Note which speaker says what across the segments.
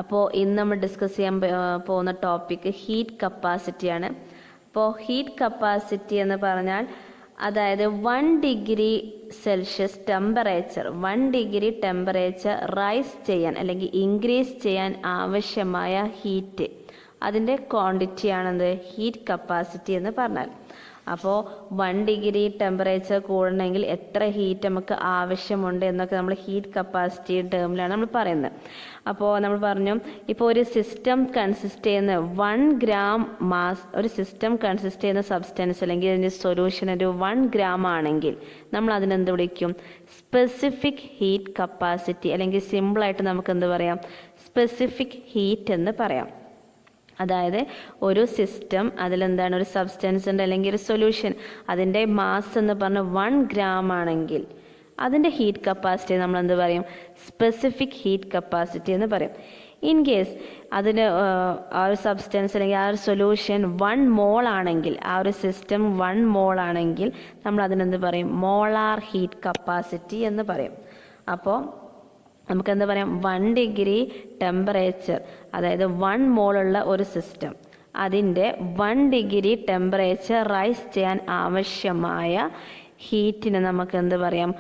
Speaker 1: അപ്പോൾ ഇന്ന് നമ്മൾ ഡിസ്കസ് ചെയ്യാൻ പോകുന്ന ടോപ്പിക്ക് ഹീറ്റ് കപ്പാസിറ്റിയാണ്. അപ്പോൾ ഹീറ്റ് കപ്പാസിറ്റി എന്ന് പറഞ്ഞാൽ അതായത് 1 degree Celsius temperature 1 degree temperature rise ചെയ്യാൻ അല്ലെങ്കിൽ ഇൻക്രീസ് ചെയ്യാൻ ആവശ്യമായ ഹീറ്റ്, അതിൻ്റെ ക്വാണ്ടിറ്റിയാണെന്ത് ഹീറ്റ് കപ്പാസിറ്റി എന്ന് പറഞ്ഞാൽ. അപ്പോൾ 1 ഡിഗ്രി ടെമ്പറേച്ചർ കൂടണമെങ്കിൽ എത്ര ഹീറ്റ് നമുക്ക് ആവശ്യമുണ്ട് എന്നൊക്കെ നമ്മൾ ഹീറ്റ് കപ്പാസിറ്റി ടേമിലാണ് നമ്മൾ പറയുന്നത്. അപ്പോൾ നമ്മൾ പറഞ്ഞു, ഇപ്പോൾ ഒരു സിസ്റ്റം കൺസിസ്റ്റ് ചെയ്യുന്ന 1 ഗ്രാം മാസ്, ഒരു സിസ്റ്റം കൺസിസ്റ്റ് ചെയ്യുന്ന സബ്സ്റ്റൻസ് അല്ലെങ്കിൽ അതിൻ്റെ സൊല്യൂഷൻ ഒരു 1 ഗ്രാം ആണെങ്കിൽ നമ്മൾ അതിനെന്ത് വിളിക്കും? സ്പെസിഫിക് ഹീറ്റ് കപ്പാസിറ്റി, അല്ലെങ്കിൽ സിമ്പിളായിട്ട് നമുക്ക് എന്ത് പറയാം? സ്പെസിഫിക് ഹീറ്റ് എന്ന് പറയാം. അതായത് ഒരു സിസ്റ്റം, അതിലെന്താണ് ഒരു സബ്സ്റ്റൻസ് ഉണ്ട് അല്ലെങ്കിൽ ഒരു സൊല്യൂഷൻ, അതിൻ്റെ മാസ് എന്ന് പറഞ്ഞാൽ 1 ഗ്രാം ആണെങ്കിൽ അതിൻ്റെ ഹീറ്റ് കപ്പാസിറ്റി നമ്മൾ എന്ത് പറയും? സ്പെസിഫിക് ഹീറ്റ് കപ്പാസിറ്റി എന്ന് പറയും. ഇൻ കേസ് അതിന് ആ ഒരു സബ്സ്റ്റൻസ് അല്ലെങ്കിൽ ആ ഒരു സൊല്യൂഷൻ 1 മോൾ ആണെങ്കിൽ, ആ ഒരു സിസ്റ്റം 1 മോൾ ആണെങ്കിൽ നമ്മൾ അതിനെന്ത് പറയും? മോളാർ ഹീറ്റ് കപ്പാസിറ്റി എന്ന് പറയും. അപ്പോൾ നമുക്കെന്താ പറയാം? 1 ഡിഗ്രി ടെമ്പറേച്ചർ, അതായത് 1 മോളുള്ള ഒരു സിസ്റ്റം, അതിൻ്റെ 1 ഡിഗ്രി ടെമ്പറേച്ചർ റൈസ് ചെയ്യാൻ ആവശ്യമായ ഹീറ്റിന് നമുക്ക് എന്ത് പറയാം?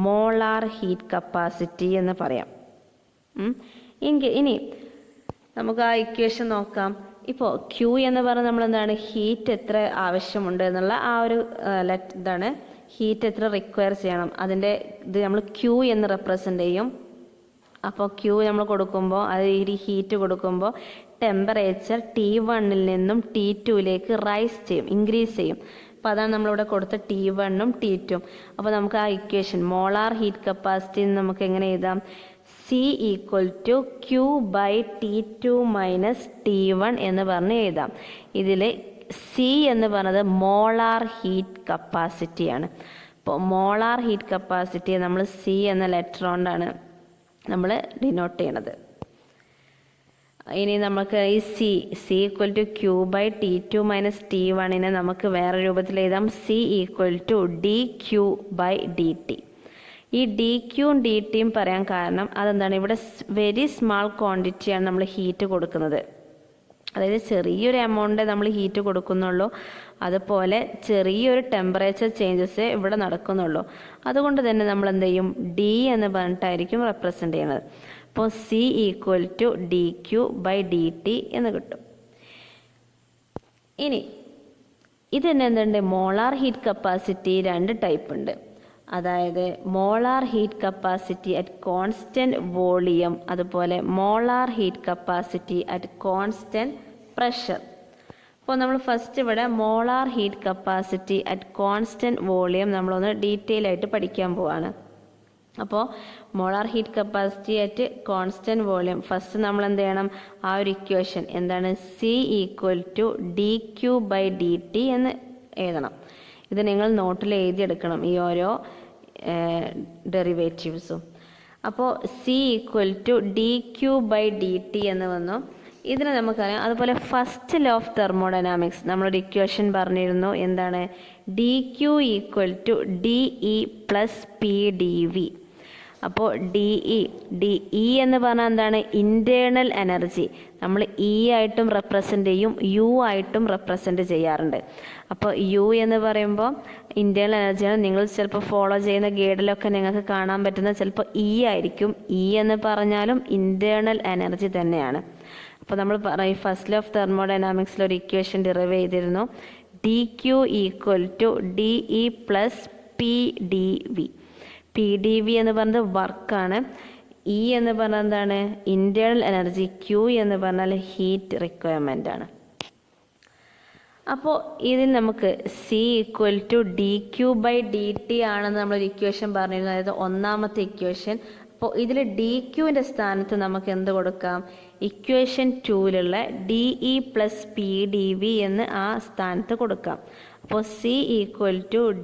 Speaker 1: മോളാർ ഹീറ്റ് കപ്പാസിറ്റി എന്ന് പറയാം. ഇനി നമുക്ക് ആ ഇക്വേഷൻ നോക്കാം. ഇപ്പോൾ Q എന്ന് പറഞ്ഞാൽ നമ്മൾ എന്താണ്? ഹീറ്റ് എത്ര ആവശ്യമുണ്ട് എന്നുള്ള ആ ഒരു ഇതാണ്, ഹീറ്റ് എത്ര റിക്വയർ ചെയ്യണം, അതിൻ്റെ ഇത് നമ്മൾ Q എന്ന് റെപ്രസെൻ്റ് ചെയ്യും. അപ്പോൾ Q നമ്മൾ കൊടുക്കുമ്പോൾ, അത് ഈ ഹീറ്റ് കൊടുക്കുമ്പോൾ ടെമ്പറേച്ചർ T1 നിന്നും T2ലേക്ക് റൈസ് ചെയ്യും, ഇൻക്രീസ് ചെയ്യും. അപ്പോൾ അതാണ് നമ്മളിവിടെ കൊടുത്ത T1ഉം T2ഉം. അപ്പോൾ നമുക്ക് ആ ഇക്വേഷൻ മോളാർ ഹീറ്റ് കപ്പാസിറ്റി നമുക്ക് എങ്ങനെ എഴുതാം? C = Q/T2 - T1 എന്ന് പറഞ്ഞ് എഴുതാം. ഇതിൽ C എന്ന് പറയുന്നത് മോളാർ ഹീറ്റ് കപ്പാസിറ്റിയാണ്. അപ്പോൾ മോളാർ ഹീറ്റ് കപ്പാസിറ്റി നമ്മൾ C എന്ന ലെറ്റർ കൊണ്ടാണ് നമ്മൾ ഡിനോട്ട് ചെയ്യണത്. ഇനി നമുക്ക് ഈ C = Q/T2 - T1 നമുക്ക് വേറെ രൂപത്തിൽ എഴുതാം. C = dQ/dt. ഈ dQയും dTയും പറയാൻ കാരണം അതെന്താണ്? ഇവിടെ വെരി സ്മാൾ ക്വാണ്ടിറ്റിയാണ് നമ്മൾ ഹീറ്റ് കൊടുക്കുന്നത്. അതായത് ചെറിയൊരു എമൗണ്ട് നമ്മൾ ഹീറ്റ് കൊടുക്കുന്നുള്ളൂ, അതുപോലെ ചെറിയൊരു ടെമ്പറേച്ചർ ചേഞ്ചസ് ഇവിടെ നടക്കുന്നുള്ളൂ. അതുകൊണ്ട് തന്നെ നമ്മൾ എന്ത് ചെയ്യും? D എന്ന് പറഞ്ഞിട്ടായിരിക്കും റെപ്രസെൻ്റ് ചെയ്യുന്നത്. അപ്പോൾ C = dQ/dt എന്ന് കിട്ടും. ഇനി ഇത് തന്നെ എന്തുണ്ട്? മോളാർ ഹീറ്റ് കപ്പാസിറ്റി 2 ടൈപ്പ് ഉണ്ട്. അതായത് molar heat capacity at constant volume, അതുപോലെ molar heat capacity at constant pressure. അപ്പോൾ നമ്മൾ ഫസ്റ്റ് ഇവിടെ molar heat capacity at constant volume നമ്മളൊന്ന് ഡീറ്റെയിൽ ആയിട്ട് പഠിക്കാൻ പോവാണ്. അപ്പോൾ molar heat capacity at constant volume first നമ്മൾ എന്ത് ചെയ്യണം? ആ ഒരു ഇക്വേഷൻ എന്താണ്? C = dQ/dt എന്ന് എഴുതണം. ഇത് നിങ്ങൾ നോട്ടിൽ എഴുതിയെടുക്കണം, ഈ ഓരോ ഡെറിവേറ്റീവ്സും. അപ്പോൾ C = dQ/dt എന്ന് വന്നു. ഇതിനെ നമുക്കറിയാം. അതുപോലെ ഫസ്റ്റ് ലോ ഓഫ് തെർമോഡൈനാമിക്സ് നമ്മളൊരു ഇക്വേഷൻ പറഞ്ഞിരുന്നു. എന്താണ്? dQ = dE + PdV. അപ്പോൾ DE എന്ന് പറഞ്ഞാൽ എന്താണ്? Internal energy. നമ്മൾ E ആയിട്ടും റെപ്രസെൻ്റ് ചെയ്യും, U ആയിട്ടും റെപ്രസെൻ്റ് ചെയ്യാറുണ്ട്. അപ്പോൾ U എന്ന് പറയുമ്പോൾ ഇൻറ്റേർണൽ എനർജിയാണ്. നിങ്ങൾ ചിലപ്പോൾ ഫോളോ ചെയ്യുന്ന ഗൈഡിലൊക്കെ നിങ്ങൾക്ക് കാണാൻ പറ്റുന്ന ചിലപ്പോൾ E ആയിരിക്കും. E എന്ന് പറഞ്ഞാലും ഇൻറ്റേർണൽ എനർജി തന്നെയാണ്. അപ്പോൾ നമ്മൾ പറയും ഫസ്റ്റ് ലോ ഓഫ് തെർമോഡൈനാമിക്സിൽ ഒരു ഇക്വേഷൻ ഡിറൈവ് ചെയ്തിരുന്നു. dQ = dE + PdV. PdV എന്ന് പറയുന്നത് വർക്കാണ്, E എന്ന് പറഞ്ഞാൽ എന്താണ്? ഇൻറ്റേർണൽ എനർജി, Q എന്ന് പറഞ്ഞാൽ ഹീറ്റ് റിക്വയർമെൻ്റ് ആണ്. അപ്പോൾ ഇതിൽ നമുക്ക് C = dQ/dt ആണെന്ന് നമ്മളൊരു ഇക്വേഷൻ പറഞ്ഞിരുന്നു, അതായത് ഒന്നാമത്തെ ഇക്വേഷൻ. അപ്പോൾ ഇതിൽ dQൻ്റെ സ്ഥാനത്ത് നമുക്ക് എന്ത് കൊടുക്കാം? ഇക്വേഷൻ 2ലുള്ള dE + PdV എന്ന് ആ സ്ഥാനത്ത് കൊടുക്കാം. അപ്പോൾ C =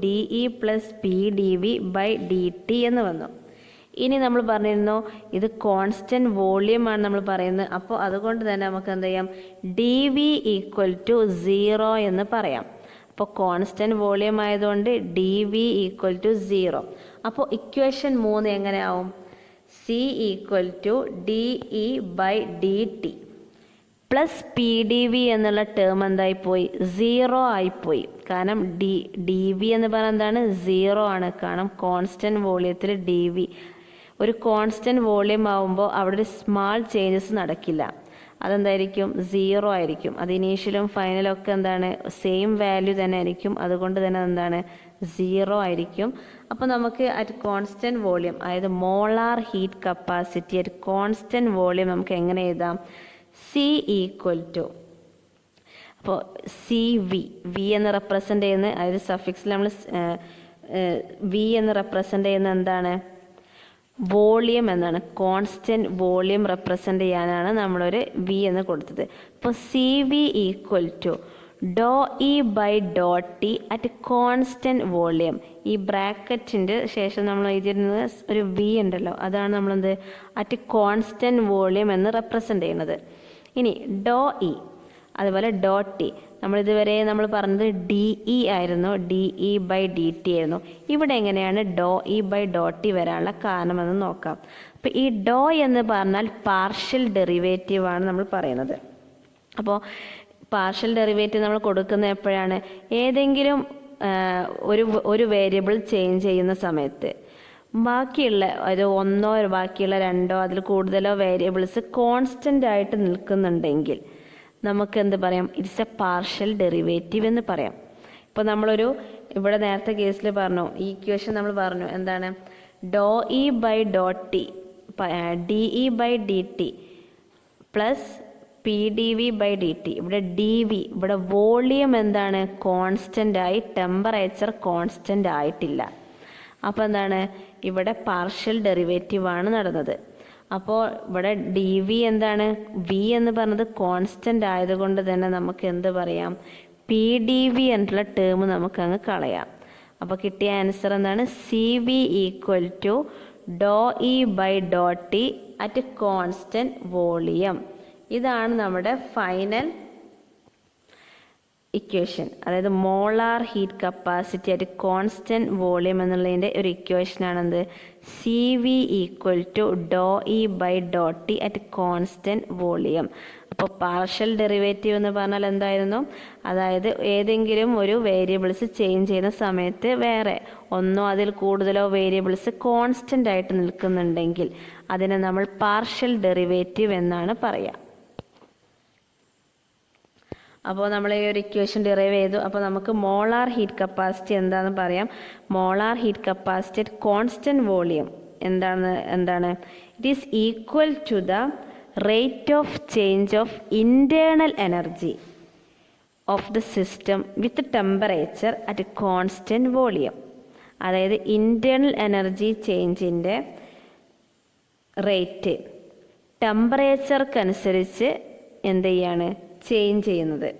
Speaker 1: dE + PdV/dt എന്ന് വന്നു. ഇനി നമ്മൾ പറഞ്ഞിരുന്നു ഇത് കോൺസ്റ്റൻറ്റ് വോളിയമാണ് നമ്മൾ പറയുന്നത്. അപ്പോൾ അതുകൊണ്ട് തന്നെ നമുക്ക് എന്ത് ചെയ്യാം? dV = 0 എന്ന് പറയാം. അപ്പോൾ കോൺസ്റ്റൻറ്റ് വോളിയം ആയതുകൊണ്ട് dV = 0. അപ്പോൾ ഇക്വേഷൻ 3 എങ്ങനെ ആവും? C equal to D E by D T plus P D V എന്നുള്ള ടേം എന്തായിപ്പോയി, 0 ആയിപ്പോയി. കാരണം ഡി വി എന്ന് പറയുന്നത് എന്താണ്, 0 ആണ്. കാരണം കോൺസ്റ്റൻറ്റ് വോളിയത്തിൽ ഡി വി ഒരു കോൺസ്റ്റൻറ്റ് വോളിയം ആവുമ്പോൾ അവിടെ ഒരു സ്മാൾ ചേഞ്ചസ് നടക്കില്ല. അതെന്തായിരിക്കും, 0 ആയിരിക്കും. അത് ഇനീഷ്യലും ഫൈനലും ഒക്കെ എന്താണ്, സെയിം വാല്യൂ തന്നെ ആയിരിക്കും. അതുകൊണ്ട് തന്നെ എന്താണ്, 0 ആയിരിക്കും. അപ്പോൾ നമുക്ക് അറ്റ് കോൺസ്റ്റൻറ്റ് വോളിയം, അതായത് molar heat capacity at constant volume നമുക്ക് എങ്ങനെ എഴുതാം, സി ഈക്വൽ ടു, അപ്പോൾ സി വി എന്ന് റെപ്രസെൻ്റ് ചെയ്യുന്ന, അതായത് സഫിക്സിൽ നമ്മൾ വി എന്ന് റെപ്രസെൻ്റ് ചെയ്യുന്ന എന്താണ്, വോളിയം എന്നാണ്. കോൺസ്റ്റൻറ്റ് വോളിയം റെപ്രസെൻ്റ് ചെയ്യാനാണ് നമ്മളൊരു വി എന്ന് കൊടുത്തത്. അപ്പോൾ C V equal to Dr E by Dr T at constant volume. ഈ ബ്രാക്കറ്റിൻ്റെ ശേഷം നമ്മൾ എഴുതിയിരുന്നത് ഒരു വി ഉണ്ടല്ലോ, അതാണ് നമ്മളെന്ത് അറ്റ് കോൺസ്റ്റൻറ്റ് വോളിയം എന്ന് റെപ്രസെൻ്റ് ചെയ്യുന്നത്. ഇനി ഡോ ഇ അതുപോലെ ഡോ ടി, നമ്മളിതുവരെ നമ്മൾ പറഞ്ഞത് ഡി ഇ ആയിരുന്നു, D E by D T ആയിരുന്നു. ഇവിടെ എങ്ങനെയാണ് ഡോ ഇ ബൈ ഡോ ടി വരാനുള്ള കാരണമെന്ന് നോക്കാം. അപ്പോൾ ഈ ഡോ എന്ന് പറഞ്ഞാൽ പാർഷ്യൽ ഡെറിവേറ്റീവ് ആണ് നമ്മൾ പറയുന്നത്. അപ്പോൾ പാർഷ്യൽ ഡെറിവേറ്റീവ് നമ്മൾ കൊടുക്കുന്നത് എപ്പോഴാണ്, ഏതെങ്കിലും ഒരു വേരിയബിൾ ചേഞ്ച് ചെയ്യുന്ന സമയത്ത് ബാക്കിയുള്ള ഒരു ഒന്നോ ബാക്കിയുള്ള രണ്ടോ അതിൽ കൂടുതലോ വേരിയബിൾസ് കോൺസ്റ്റൻ്റ് ആയിട്ട് നിൽക്കുന്നുണ്ടെങ്കിൽ നമുക്ക് എന്ത് പറയാം, ഇറ്റ്സ് എ പാർഷ്യൽ ഡെറിവേറ്റീവ് എന്ന് പറയാം. ഇപ്പോൾ നമ്മളൊരു ഇവിടെ നേരത്തെ കേസിൽ പറഞ്ഞു, ഈ ഇക്വേഷൻ നമ്മൾ പറഞ്ഞു എന്താണ്, ഡോ E by Dr T D E by D T plus P D V by D T. ഇവിടെ ഡി വി, ഇവിടെ വോളിയം എന്താണ്, കോൺസ്റ്റൻ്റ് ആയി, ടെമ്പറേച്ചർ കോൺസ്റ്റൻ്റ് ആയിട്ടില്ല. അപ്പോൾ എന്താണ്, ഇവിടെ പാർഷ്യൽ ഡെറിവേറ്റീവ് ആണ് നടന്നത്. അപ്പോൾ ഇവിടെ ഡി വി എന്താണ്, വി എന്ന് പറഞ്ഞത് കോൺസ്റ്റൻ്റ് ആയതുകൊണ്ട് തന്നെ നമുക്ക് എന്ത് പറയാം, പി ഡി വി എന്നുള്ള ടേം നമുക്ക് അങ്ങ് കളയാം. അപ്പോൾ കിട്ടിയ ആൻസർ എന്താണ്, C V equal to Dr E by Dr T at constant volume. ഇതാണ് നമ്മുടെ ഫൈനൽ ഇക്വേഷൻ. അതായത് molar heat capacity at constant volume എന്നുള്ളതിൻ്റെ ഒരു ഇക്വേഷനാണെന്ത്, C V equal to Dr E by Dr T at constant volume. അപ്പോൾ partial derivative എന്ന് പറഞ്ഞാൽ എന്തായിരുന്നു, അതായത് ഏതെങ്കിലും ഒരു വേരിയബിൾസ് ചേഞ്ച് ചെയ്യുന്ന സമയത്ത് വേറെ ഒന്നോ അതിൽ കൂടുതലോ വേരിയബിൾസ് കോൺസ്റ്റൻ്റ് ആയിട്ട് നിൽക്കുന്നുണ്ടെങ്കിൽ അതിനെ നമ്മൾ പാർഷ്യൽ ഡെറിവേറ്റീവ് എന്നാണ് പറയുക. അപ്പോൾ നമ്മൾ ഈ ഒരു ഇക്വേഷൻ ഡിറൈവ് ചെയ്തു. അപ്പോൾ നമുക്ക് മോളാർ ഹീറ്റ് കപ്പാസിറ്റി എന്താണെന്ന് പറയാം. Molar heat capacity at constant volume എന്താണ് it is equal to the rate of change of internal energy of the system with temperature at constant volume. അതായത് ഇൻറ്റേർണൽ എനർജി ചേഞ്ചിൻ്റെ rate ടെമ്പറേച്ചർക്കനുസരിച്ച് എന്ത് ചെയ്യാണ്, change ചെയ്യുന്നത്.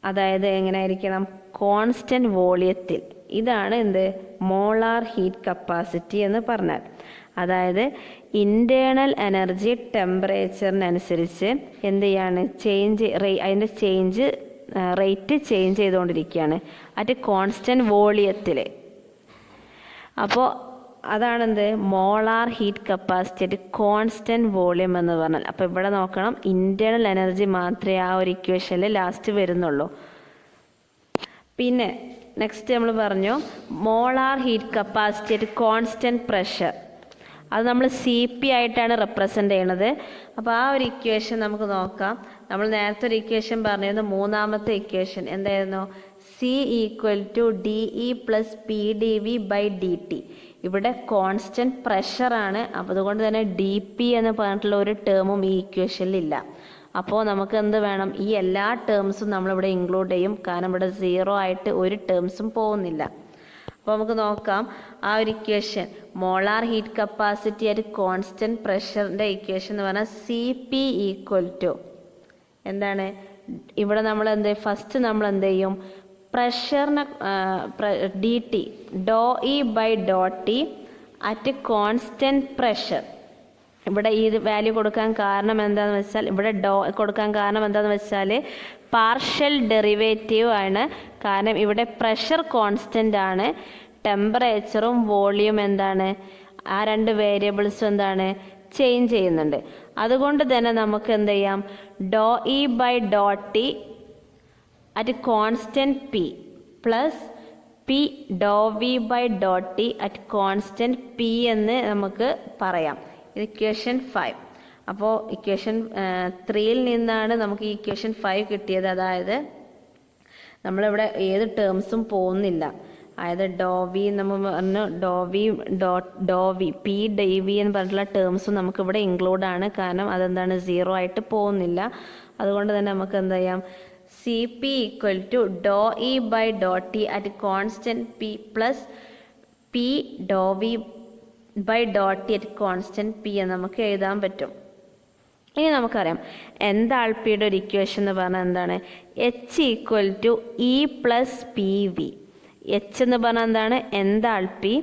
Speaker 1: അതായത് എങ്ങനെ ആയിരിക്കണം, കോൺസ്റ്റൻറ്റ് വോളിയത്തിൽ. ഇതാണ് എന്ത്, മോളാർ ഹീറ്റ് കപ്പാസിറ്റി എന്ന് പറഞ്ഞാൽ. അതായത് ഇൻറ്റേർണൽ എനർജി ടെമ്പറേച്ചറിനനുസരിച്ച് എന്ത് ചെയ്യാണ്, അതിൻ്റെ റേറ്റ് ചേഞ്ച് ചെയ്തുകൊണ്ടിരിക്കുകയാണ് അറ്റ് കോൺസ്റ്റൻറ്റ് വോളിയത്തിൽ. അപ്പോൾ അതാണെന്ത്, molar heat capacity at constant volume എന്ന് പറഞ്ഞാൽ. അപ്പോൾ ഇവിടെ നോക്കണം, ഇൻറ്റേർണൽ എനർജി മാത്രമേ ആ ഒരു ഇക്വേഷനിൽ ലാസ്റ്റ് വരുന്നുള്ളൂ. പിന്നെ നെക്സ്റ്റ് നമ്മൾ പറഞ്ഞു molar heat capacity at constant pressure. അത് നമ്മൾ സി പി ആയിട്ടാണ് റെപ്രസെൻ്റ് ചെയ്യണത്. അപ്പോൾ ആ ഒരു ഇക്വേഷൻ നമുക്ക് നോക്കാം. നമ്മൾ നേരത്തെ ഒരു ഇക്വേഷൻ പറഞ്ഞിരുന്നു, മൂന്നാമത്തെ ഇക്വേഷൻ എന്തായിരുന്നു, C equal to D E plus P D V by D T. ഇവിടെ കോൺസ്റ്റൻറ്റ് പ്രഷറാണ്. അപ്പോൾ അതുകൊണ്ട് തന്നെ ഡി പി എന്ന് പറഞ്ഞിട്ടുള്ള ഒരു ടേമും ഈ ഇക്വേഷനിലില്ല. അപ്പോൾ നമുക്ക് എന്ത് വേണം, ഈ എല്ലാ ടേംസും നമ്മളിവിടെ ഇൻക്ലൂഡ് ചെയ്യും. കാരണം ഇവിടെ 0 ആയിട്ട് ഒരു ടേംസും പോകുന്നില്ല. അപ്പോൾ നമുക്ക് നോക്കാം ആ ഒരു equation, molar heat capacity at constant പ്രഷറിൻ്റെ ഇക്വേഷൻ എന്ന് പറഞ്ഞാൽ സി പി ഈക്വൽ ടു എന്താണ്, ഇവിടെ നമ്മൾ ഫസ്റ്റ് നമ്മൾ എന്ത് ചെയ്യും, പ്രഷറിനെ D T do E by Dr T at constant pressure. ഇവിടെ ഈ വാല്യൂ കൊടുക്കാൻ കാരണം എന്താണെന്ന് വെച്ചാൽ, ഇവിടെ ഡോ കൊടുക്കാൻ കാരണം എന്താണെന്ന് വെച്ചാൽ പാർഷ്യൽ ഡെറിവേറ്റീവ് ആണ്. കാരണം ഇവിടെ പ്രഷർ കോൺസ്റ്റൻ്റ് ആണ്, ടെമ്പറേച്ചറും വോളിയം എന്താണ്, ആ രണ്ട് വേരിയബിൾസും എന്താണ്, ചേഞ്ച് ചെയ്യുന്നുണ്ട്. അതുകൊണ്ട് തന്നെ നമുക്ക് എന്ത് ചെയ്യാം, do E by dot T at constant P plus P Dr V by dot T at constant P എന്ന് നമുക്ക് പറയാം. ഇത് ഇക്വേഷൻ 5. അപ്പോൾ ഇക്വേഷൻ 3യിൽ നിന്നാണ് നമുക്ക് ഈ ഇക്വേഷൻ 5 കിട്ടിയത്. അതായത് നമ്മളിവിടെ ഏത് ടേംസും പോകുന്നില്ല. അതായത് ഡോ വി നമ്മൾ പറഞ്ഞു, ഡോ വി പി ഡി വി എന്ന് പറഞ്ഞിട്ടുള്ള ടേംസും നമുക്കിവിടെ ഇൻക്ലൂഡ് ആണ്. കാരണം അതെന്താണ്, 0 ആയിട്ട് പോകുന്നില്ല. അതുകൊണ്ട് തന്നെ നമുക്ക് എന്താ ചെയ്യാം, C P equal to Dr E by Dr T at constant P plus P Dr V by Dr T at constant P എന്ന് നമുക്ക് എഴുതാൻ പറ്റും. ഇനി നമുക്കറിയാം എന്താൾപ്പിയുടെ ഒരു ഇക്വേഷൻ എന്ന് പറഞ്ഞാൽ എന്താണ്, H equal to E plus P V. H എന്ന് പറഞ്ഞാൽ എന്താണ്, എന്താൾപ്പി.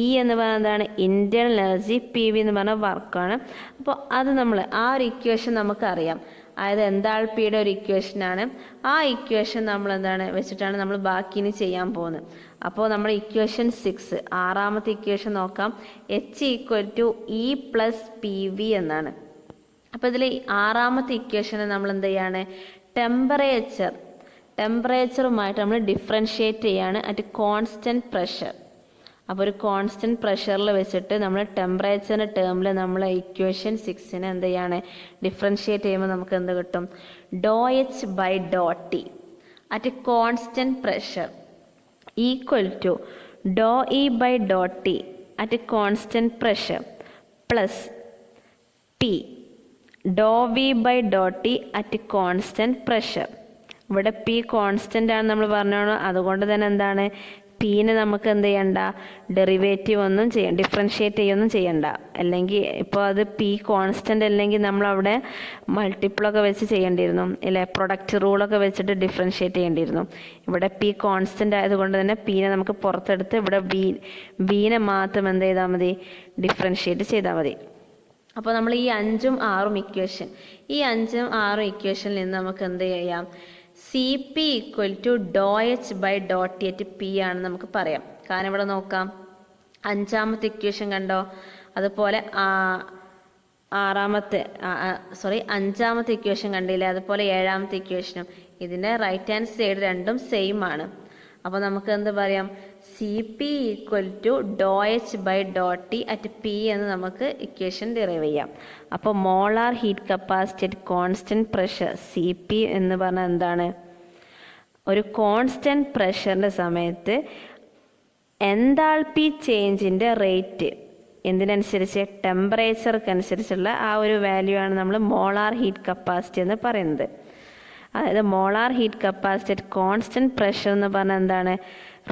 Speaker 1: ഇ എന്ന് പറഞ്ഞാൽ എന്താണ്, ഇന്റേണൽ എനർജി. പി വി എന്ന് പറഞ്ഞാൽ വർക്കാണ്. അപ്പോൾ അത് നമ്മൾ ആ ഒരു ഇക്വേഷൻ നമുക്കറിയാം. അതായത് എന്താൾപ്പിയുടെ ഒരു ഇക്വേഷനാണ്. ആ ഇക്വേഷൻ നമ്മൾ എന്താണ് വെച്ചിട്ടാണ് നമ്മൾ ബാക്കി ഇനി ചെയ്യാൻ പോകുന്നത്. അപ്പോൾ നമ്മൾ ഇക്വേഷൻ 6 ആറാമത്തെ ഇക്വേഷൻ നോക്കാം. H equal to E plus P V എന്നാണ്. അപ്പോൾ ഇതിൽ ആറാമത്തെ ഇക്വേഷന് നമ്മൾ എന്ത് ചെയ്യാണ്, ടെമ്പറേച്ചറുമായിട്ട് നമ്മൾ ഡിഫറൻഷിയേറ്റ് ചെയ്യാണ് അറ്റ് കോൺസ്റ്റൻറ്റ് പ്രഷർ. അപ്പോൾ ഒരു കോൺസ്റ്റൻറ്റ് പ്രഷറിൽ വെച്ചിട്ട് നമ്മൾ ടെമ്പറേച്ചറിൻ്റെ ടേമിൽ നമ്മൾ ഇക്വേഷൻ 6നെ എന്ത് ചെയ്യാണ്, ഡിഫറൻഷിയേറ്റ് ചെയ്യുമ്പോൾ നമുക്ക് എന്ത് കിട്ടും, do H by Dr T at constant pressure equal to Dr E by Dr T at constant pressure plus P Dr V by Dr T at constant pressure. ഇവിടെ പി കോൺസ്റ്റൻ്റ് ആണ് നമ്മൾ പറഞ്ഞോളൂ. അതുകൊണ്ട് തന്നെ എന്താണ്, പീനെ നമുക്ക് എന്ത് ചെയ്യണ്ട, ഡെറിവേറ്റീവ് ഒന്നും ചെയ്യണ്ട, ഡിഫറൻഷിയേറ്റ് ചെയ്യൊന്നും ചെയ്യണ്ട. അല്ലെങ്കിൽ ഇപ്പോൾ അത് പി കോൺസ്റ്റൻ്റ് അല്ലെങ്കിൽ നമ്മളവിടെ മൾട്ടിപ്പിളൊക്കെ വെച്ച് ചെയ്യേണ്ടിയിരുന്നു, ഇല്ലേ, പ്രൊഡക്റ്റ് റൂളൊക്കെ വെച്ചിട്ട് ഡിഫറൻഷിയേറ്റ് ചെയ്യേണ്ടിയിരുന്നു. ഇവിടെ പി കോൺസ്റ്റൻ്റ് ആയതുകൊണ്ട് തന്നെ പീനെ നമുക്ക് പുറത്തെടുത്ത് ഇവിടെ ബീനെ മാത്രം എന്ത് ചെയ്താൽ മതി, ഡിഫറൻഷിയേറ്റ് ചെയ്താൽ മതി. അപ്പോൾ നമ്മൾ ഈ 5ഉം 6ഉം ഇക്വേഷൻ, ഈ 5ഉം 6ഉം ഇക്വേഷനിൽ നിന്ന് നമുക്ക് എന്ത് ചെയ്യാം, സി പി ഈക്വൽ ടു ഡോ H by Dr T at P ആണ് നമുക്ക് പറയാം. കാരണം ഇവിടെ നോക്കാം, 5ാമത്തെ ഇക്വേഷൻ കണ്ടോ, അതുപോലെ 5ാമത്തെ ഇക്വേഷൻ കണ്ടില്ലേ, അതുപോലെ 7ാമത്തെ ഇക്വേഷനും. ഇതിൻ്റെ റൈറ്റ് ഹാൻഡ് സൈഡ് രണ്ടും സെയിം ആണ്. അപ്പോൾ നമുക്ക് എന്ത് പറയാം, സി പി ഈക്വൽ ടു ഡോ H by Dr T at P എന്ന് നമുക്ക് ഇക്വേഷൻ ഡിറൈവ് ചെയ്യാം. അപ്പോൾ molar heat capacity at constant pressure C P എന്ന് പറഞ്ഞാൽ എന്താണ്, ഒരു കോൺസ്റ്റൻറ്റ് പ്രഷറിൻ്റെ സമയത്ത് എന്താൾപ്പി ചേഞ്ചിൻ്റെ റേറ്റ് എന്തിനനുസരിച്ച്, ടെമ്പറേച്ചർക്കനുസരിച്ചുള്ള ആ ഒരു വാല്യൂ ആണ് നമ്മൾ മോളാർ ഹീറ്റ് കപ്പാസിറ്റി എന്ന് പറയുന്നത്. അതായത് molar heat capacity at constant pressure എന്ന് പറഞ്ഞാൽ എന്താണ്,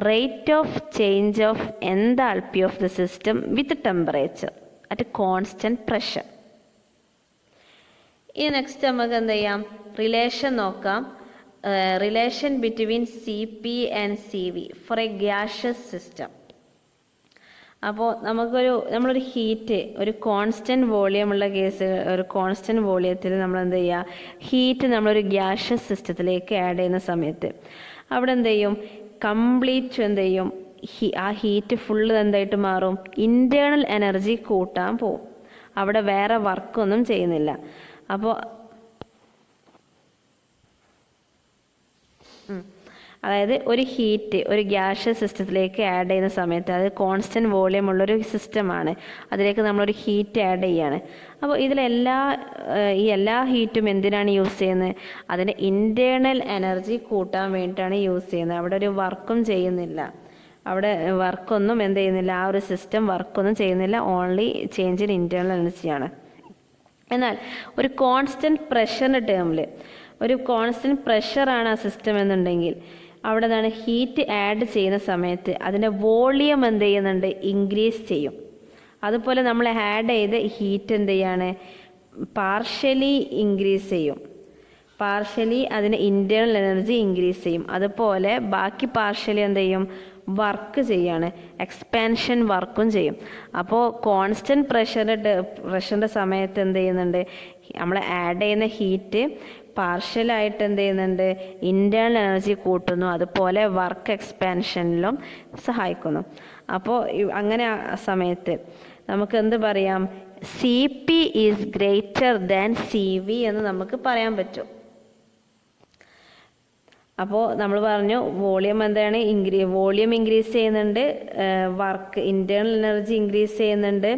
Speaker 1: rate of change of enthalpy of the system with temperature at constant pressure. ഇനി നെക്സ്റ്റ് നമുക്ക് എന്ത് ചെയ്യാം, റിലേഷൻ നോക്കാം. Relation between C P and C V for a gaseous system. അപ്പോൾ നമ്മളൊരു ഹീറ്റ്, ഒരു കോൺസ്റ്റൻറ്റ് വോളിയം ഉള്ള കേസ്, ഒരു കോൺസ്റ്റൻറ്റ് വോളിയത്തിൽ നമ്മൾ എന്ത് ചെയ്യുക, ഹീറ്റ് നമ്മളൊരു ഗ്യാഷ്യസ് സിസ്റ്റത്തിലേക്ക് ആഡ് ചെയ്യുന്ന സമയത്ത് അവിടെ എന്ത് ചെയ്യും, കംപ്ലീറ്റ് എന്ത് ചെയ്യും, ആ ഹീറ്റ് ഫുള്ള് എന്തായിട്ട് മാറും, ഇൻറ്റേർണൽ എനർജി കൂട്ടാൻ പോവും. അവിടെ വേറെ വർക്കൊന്നും ചെയ്യുന്നില്ല. അപ്പോൾ അതായത് ഒരു ഹീറ്റ് ഒരു ഗ്യാഷ്യസ് സിസ്റ്റത്തിലേക്ക് ആഡ് ചെയ്യുന്ന സമയത്ത്, അത് കോൺസ്റ്റൻറ്റ് വോളിയം ഉള്ളൊരു സിസ്റ്റമാണ്, അതിലേക്ക് നമ്മളൊരു ഹീറ്റ് ആഡ് ചെയ്യാണ്. അപ്പോൾ ഈ എല്ലാ ഹീറ്റും എന്തിനാണ് യൂസ് ചെയ്യുന്നത്, അതിൻ്റെ ഇൻറ്റേർണൽ എനർജി കൂട്ടാൻ വേണ്ടിയിട്ടാണ് യൂസ് ചെയ്യുന്നത്. അവിടെ ഒരു വർക്കും ചെയ്യുന്നില്ല, അവിടെ വർക്കൊന്നും എന്ത് ചെയ്യുന്നില്ല, ആ ഒരു സിസ്റ്റം വർക്കൊന്നും ചെയ്യുന്നില്ല, ഓൺലി ചേഞ്ച് ഇൻ ഇൻറ്റേർണൽ എനർജിയാണ്. എന്നാൽ ഒരു കോൺസ്റ്റൻറ്റ് പ്രഷറിൻ്റെ ടേമിൽ, ഒരു കോൺസ്റ്റൻറ്റ് പ്രഷറാണ് ആ സിസ്റ്റം എന്നുണ്ടെങ്കിൽ അവിടെ നിന്നാണ് ഹീറ്റ് ആഡ് ചെയ്യുന്ന സമയത്ത് അതിൻ്റെ വോളിയം എന്ത് ചെയ്യുന്നുണ്ട്, ഇൻക്രീസ് ചെയ്യും. അതുപോലെ നമ്മൾ ആഡ് ചെയ്ത് ഹീറ്റ് എന്ത് ചെയ്യാണ്, പാർഷ്യലി ഇൻക്രീസ് ചെയ്യും, പാർഷ്യലി അതിന് ഇൻറ്റേർണൽ എനർജി ഇൻക്രീസ് ചെയ്യും. അതുപോലെ ബാക്കി പാർഷ്യലി എന്ത് ചെയ്യും, വർക്ക് ചെയ്യാണ്, എക്സ്പാൻഷൻ വർക്കും ചെയ്യും. അപ്പോൾ കോൺസ്റ്റൻറ്റ് പ്രഷറിൻ്റെ സമയത്ത് എന്ത് ചെയ്യുന്നുണ്ട്, നമ്മൾ ആഡ് ചെയ്യുന്ന ഹീറ്റ് പാർഷ്യലായിട്ട് എന്ത് ചെയ്യുന്നുണ്ട്, ഇൻറ്റേർണൽ എനർജി കൂട്ടുന്നു, അതുപോലെ വർക്ക് എക്സ്പാൻഷനിലും സഹായിക്കുന്നു. അപ്പോൾ അങ്ങനെ ആ സമയത്ത് നമുക്ക് എന്ത് പറയാം? CP is greater than CV എന്ന് നമുക്ക് പറയാൻ പറ്റും. അപ്പോൾ നമ്മൾ പറഞ്ഞു വോളിയം എന്താണ്? വോളിയം ഇൻക്രീസ് ചെയ്യുന്നുണ്ട്, വർക്ക് ഇന്റേണൽ എനർജി ഇൻക്രീസ് ചെയ്യുന്നുണ്ട്,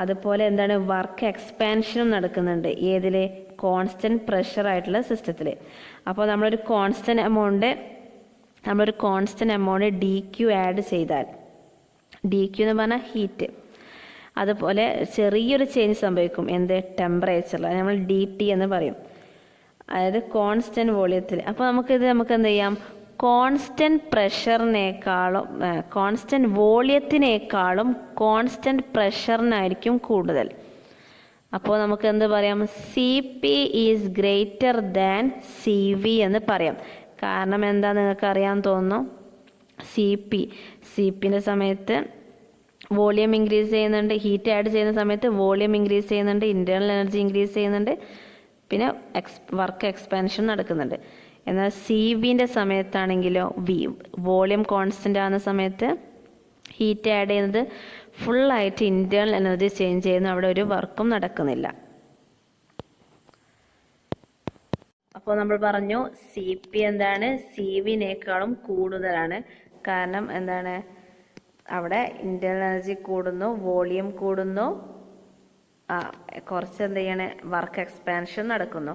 Speaker 1: അതുപോലെ എന്താണ് വർക്ക് എക്സ്പാൻഷനും നടക്കുന്നുണ്ട്. ഏതിൽ? കോൺസ്റ്റന്റ് പ്രഷർ ആയിട്ടുള്ള സിസ്റ്റത്തിൽ. അപ്പോൾ നമ്മളൊരു കോൺസ്റ്റന്റ് എമൗണ്ട് DQ ആഡ് ചെയ്താൽ, DQ എന്ന് പറഞ്ഞാൽ ഹീറ്റ്, അതുപോലെ ചെറിയൊരു ചേഞ്ച് സംഭവിക്കും. എന്ത്? ടെമ്പറേച്ചറിൽ. നമ്മൾ DT എന്ന് പറയും, അതായത് കോൺസ്റ്റന്റ് വോളിയത്തിൽ. അപ്പോൾ നമുക്ക് എന്ത് ചെയ്യാം? കോൺസ്റ്റന്റ് വോളിയത്തിനേക്കാളും കോൺസ്റ്റന്റ് പ്രഷറിനായിരിക്കും കൂടുതൽ. അപ്പോൾ നമുക്ക് എന്ത് പറയാം? CP is greater than CV എന്ന് പറയാം. കാരണം എന്താ നിങ്ങൾക്ക് അറിയാൻ തോന്നുന്നു? CPന്റെ സമയത്ത് വോളിയം ഇൻക്രീസ് ചെയ്യുന്നുണ്ട്, ഹീറ്റ് ആഡ് ചെയ്യുന്ന സമയത്ത് വോളിയം ഇൻക്രീസ് ചെയ്യുന്നുണ്ട്, ഇന്റേണൽ എനർജി ഇൻക്രീസ് ചെയ്യുന്നുണ്ട്, പിന്നെ വർക്ക് എക്സ്പാൻഷൻ നടക്കുന്നുണ്ട്. എന്നാൽ CVന്റെ സമയത്താണെങ്കിലോ വോളിയം കോൺസ്റ്റന്റ് ആകുന്ന സമയത്ത് ഹീറ്റ് ആഡ് ചെയ്യുന്നത് ഫുള്ളായിട്ട് ഇന്റേണൽ എനർജി ചേഞ്ച് ചെയ്യുന്നു, അവിടെ ഒരു വർക്കും നടക്കുന്നില്ല. അപ്പോൾ നമ്മൾ പറഞ്ഞു CP എന്താണ്? CVനേക്കാളും കൂടുതലാണ്. കാരണം എന്താണ്? അവിടെ ഇന്റേണൽ എനർജി കൂടുന്നു, വോളിയം കൂടുന്നു, കുറച്ച് എന്ത് ചെയ്യണേ? വർക്ക് എക്സ്പാൻഷൻ നടക്കുന്നു.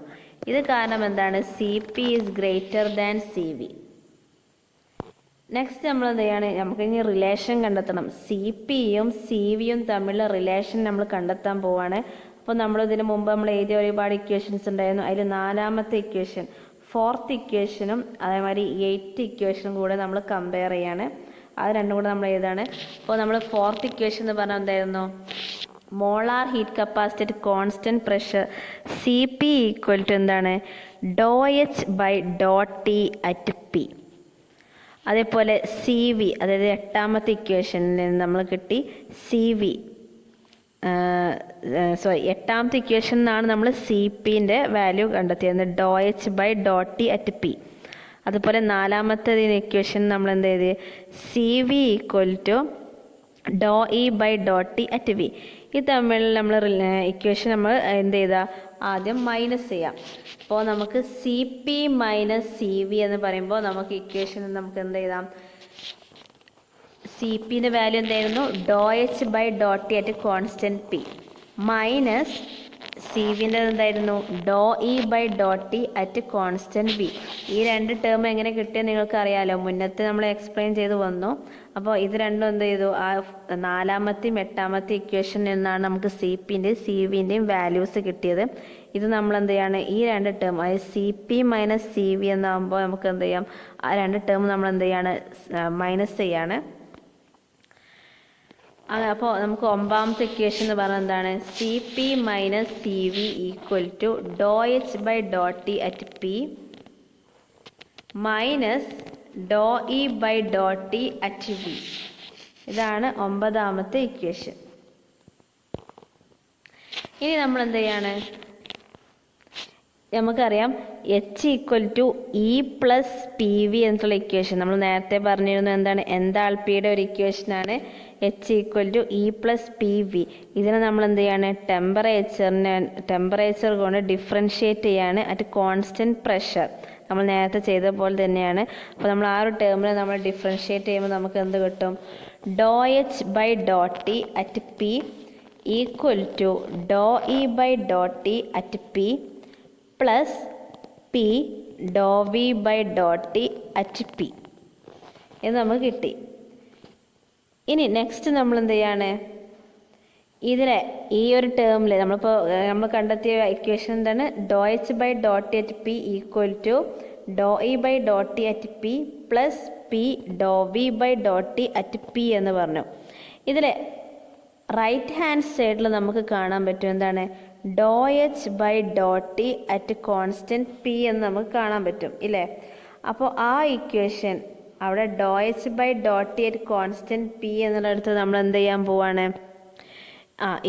Speaker 1: ഇത് കാരണം എന്താണ്? CP is greater than CV. Next നമ്മൾ എന്ത് ചെയ്യാണ്? നമുക്ക് ഇനി റിലേഷൻ കണ്ടെത്തണം. CPയും CVയും തമ്മിലുള്ള റിലേഷൻ നമ്മൾ കണ്ടെത്താൻ പോവാണ്. അപ്പോൾ നമ്മൾ ഇതിന് മുമ്പ് നമ്മൾ എഴുതിയ ഒരുപാട് ഇക്വേഷൻസ് ഉണ്ടായിരുന്നു. അതിൽ 4ാമത്തെ ഇക്വേഷൻ, 4th ഇക്വേഷനും അതേമാതിരി 8th ഇക്വേഷനും കൂടെ നമ്മൾ കമ്പയർ ചെയ്യാണ്. അത് രണ്ടും കൂടെ നമ്മൾ എഴുതാണ്. അപ്പോൾ നമ്മൾ 4th ഇക്വേഷൻ എന്ന് പറഞ്ഞാൽ എന്തായിരുന്നു? Molar heat capacity at constant pressure CP equal to എന്താണ്? ∂H/∂T at P. അതേപോലെ CV, അതായത് 8ാമത്തെ ഇക്വേഷനിൽ നിന്ന് നമ്മൾ കിട്ടി CV, 8ാമത്തെ ഇക്വേഷൻ നിന്നാണ് നമ്മൾ CPന്റെ വാല്യൂ കണ്ടെത്തിയത്, ∂H/∂T അറ്റ് P. അതുപോലെ 4ാമത്തെ ഇക്വേഷൻ നമ്മൾ എന്ത് ചെയ്ത്? CV equal to ∂E/∂T at V. ഇത് തമ്മിൽ നമ്മൾ ഇക്വേഷൻ നമ്മൾ എന്ത് ചെയ്താൽ ആദ്യം മൈനസ് ചെയ്യാം. അപ്പോൾ നമുക്ക് CP മൈനസ് CV എന്ന് പറയുമ്പോൾ നമുക്ക് ഇക്വേഷൻ നമുക്ക് എന്ത് ചെയ്താം? CPന്റെ വാല്യൂ എന്തായിരുന്നു? ∂H/∂T at constant P minus CVന്റെ എന്തായിരുന്നു? ∂E/∂T at constant V. ഈ രണ്ട് ടേം എങ്ങനെ കിട്ടിയെന്ന് നിങ്ങൾക്ക് അറിയാലോ, മുന്നത്തെ നമ്മൾ എക്സ്പ്ലെയിൻ ചെയ്ത് വന്നു. അപ്പോൾ ഇത് രണ്ടും എന്ത് ചെയ്തു? ആ 4ാമത്തെയും 8ാമത്തെ ഇക്വേഷനിൽ നിന്നാണ് നമുക്ക് CPന്റെയും CVന്റെയും വാല്യൂസ് കിട്ടിയത്. ഇത് നമ്മൾ എന്ത് ചെയ്യാണ്? ഈ രണ്ട് ടേം, അതായത് CP മൈനസ് CV എന്നാകുമ്പോൾ നമുക്ക് എന്ത് ചെയ്യാം? ആ രണ്ട് ടേം നമ്മൾ എന്ത് ചെയ്യാണ്? മൈനസ് ചെയ്യാണ്. അപ്പോൾ നമുക്ക് 9ാമത്തെ ഇക്വേഷൻ എന്ന് പറഞ്ഞാൽ എന്താണ്? CP minus CV equal to ∂H/∂T at P minus ∂E/∂T at V. ഇതാണ് 9ാമത്തെ ഇക്വേഷൻ. ഇനി നമ്മൾ എന്ത് ചെയ്യാണ്? നമുക്കറിയാം H ഈക്വൽ ടു E+PV എന്നുള്ള ഇക്വേഷൻ നമ്മൾ നേരത്തെ പറഞ്ഞിരുന്നു. എന്താണ്? എൻതാൽപ്പിയുടെ ഒരു ഇക്വേഷനാണ് H ഈക്വൽ ടു E+PV. ഇതിനെ നമ്മൾ എന്ത് ചെയ്യാണ്? ടെമ്പറേച്ചർ കൊണ്ട് ഡിഫറൻഷിയേറ്റ് ചെയ്യാണ് അറ്റ് കോൺസ്റ്റന്റ് പ്രഷർ. നമ്മൾ നേരത്തെ ചെയ്ത പോലെ തന്നെയാണ്. അപ്പോൾ നമ്മൾ ആ ഒരു ടേമിനെ നമ്മൾ ഡിഫറൻഷിയേറ്റ് ചെയ്യുമ്പോൾ നമുക്ക് എന്ത് കിട്ടും? ∂H/∂T at P equal to ∂E/∂T at P plus P ∂V/∂T at P എന്ന് നമുക്ക് കിട്ടി. ഇനി നെക്സ്റ്റ് നമ്മൾ എന്ത് ചെയ്യാണ്? ഇതിലെ ഈ ഒരു ടേമിൽ നമ്മൾ കണ്ടെത്തിയ ഇക്വേഷൻ എന്താണ്? ∂H/∂T at P equal to ∂E/∂T at P plus P ∂V/∂T at P എന്ന് പറഞ്ഞു. ഇതിലെ റൈറ്റ് ഹാൻഡ് സൈഡിൽ നമുക്ക് കാണാൻ പറ്റും എന്താണ്? ∂H/∂T അറ്റ് കോൺസ്റ്റന്റ് P എന്ന് നമുക്ക് കാണാൻ പറ്റും ഇല്ലേ? അപ്പോൾ ആ ഇക്വേഷൻ അവിടെ ∂H/∂T അറ്റ് കോൺസ്റ്റന്റ് P എന്നുള്ളടത്ത് നമ്മൾ എന്ത് ചെയ്യാൻ പോവാണ്?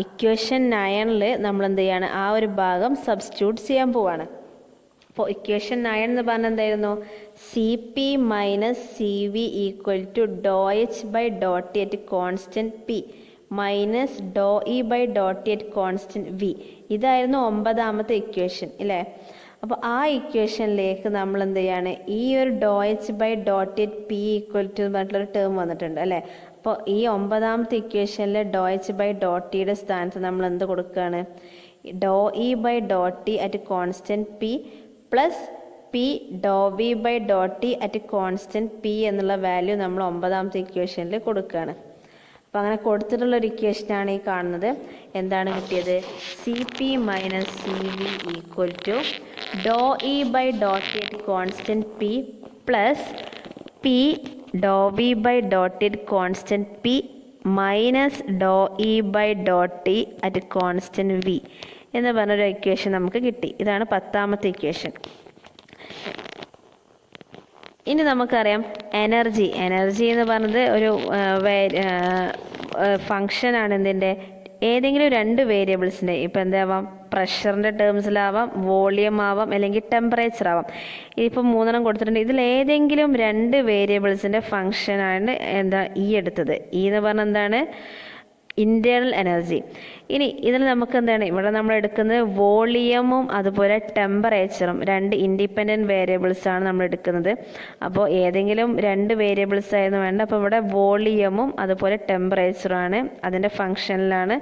Speaker 1: ഇക്വേഷൻ 9 നമ്മൾ എന്ത് ചെയ്യാണ്? ആ ഒരു ഭാഗം സബ്സ്റ്റിറ്റ്യൂട്ട് ചെയ്യാൻ പോവാണ്. അപ്പോൾ ഇക്വേഷൻ 9 എന്ന് പറഞ്ഞാൽ എന്തായിരുന്നു? CP minus CV equal to ∂H/∂T at constant P minus Dr E by dot T at constant V. ഇതായിരുന്നു 9ാമത്തെ ഇക്വേഷൻ അല്ലേ. അപ്പോൾ ആ ഇക്വേഷനിലേക്ക് നമ്മൾ എന്ത് ചെയ്യാണ്, ഈ ഒരു do H by dot at P equal to പറഞ്ഞിട്ടുള്ളൊരു ടേം വന്നിട്ടുണ്ട് അല്ലേ. അപ്പോൾ ഈ 9ാമത്തെ ഇക്വേഷനിൽ ഡോ എച്ച് ബൈ ഡോട്ട് ടിയുടെ സ്ഥാനത്ത് നമ്മൾ എന്ത് കൊടുക്കുകയാണ്, do E by dot T at constant P plus P Dr V by dot T at constant P എന്നുള്ള വാല്യൂ നമ്മൾ 9ാമത്തെ ഇക്വേഷനിൽ കൊടുക്കുകയാണ്. അപ്പോൾ അങ്ങനെ കൊടുത്തിട്ടുള്ളൊരു ഇക്വേഷനാണ് ഈ കാണുന്നത്. എന്താണ് കിട്ടിയത്, C P minus C V equal to Dr E by dot T at constant P plus P Dr V by dot T at constant P minus Dr E by dot T at constant V എന്ന് പറഞ്ഞൊരു equation നമുക്ക് കിട്ടി. ഇതാണ് 10ാമത്തെ equation. ഇനി നമുക്കറിയാം energy എന്ന് പറഞ്ഞത് ഒരു ഫങ്ഷനാണ്. എന്തിൻ്റെ, ഏതെങ്കിലും 2 വേരിയബിൾസിൻ്റെ, ഇപ്പോൾ എന്താവാം, പ്രഷറിൻ്റെ ടേംസിലാവാം, വോളിയം ആവാം, അല്ലെങ്കിൽ ടെമ്പറേച്ചർ ആവാം. ഇതിപ്പോൾ 3 കൊടുത്തിട്ടുണ്ട്. ഇതിൽ ഏതെങ്കിലും 2 വേരിയബിൾസിൻ്റെ ഫങ്ഷനാണ് എന്താ ഈ എടുത്തത്. ഈ എന്ന് പറഞ്ഞാൽ എന്താണ്, ഇൻറ്റേർണൽ എനർജി. ഇനി ഇതിൽ നമുക്ക് എന്താണ്, ഇവിടെ നമ്മൾ എടുക്കുന്നത് വോളിയമും അതുപോലെ ടെമ്പറേച്ചറും 2 ഇൻഡിപെൻഡൻറ്റ് വേരിയബിൾസാണ് നമ്മൾ എടുക്കുന്നത്. അപ്പോൾ ഏതെങ്കിലും 2 വേരിയബിൾസ് ആയിരുന്നു വേണ്ട. അപ്പോൾ ഇവിടെ വോളിയമും അതുപോലെ ടെമ്പറേച്ചറുമാണ്, അതിൻ്റെ ഫങ്ഷനിലാണ്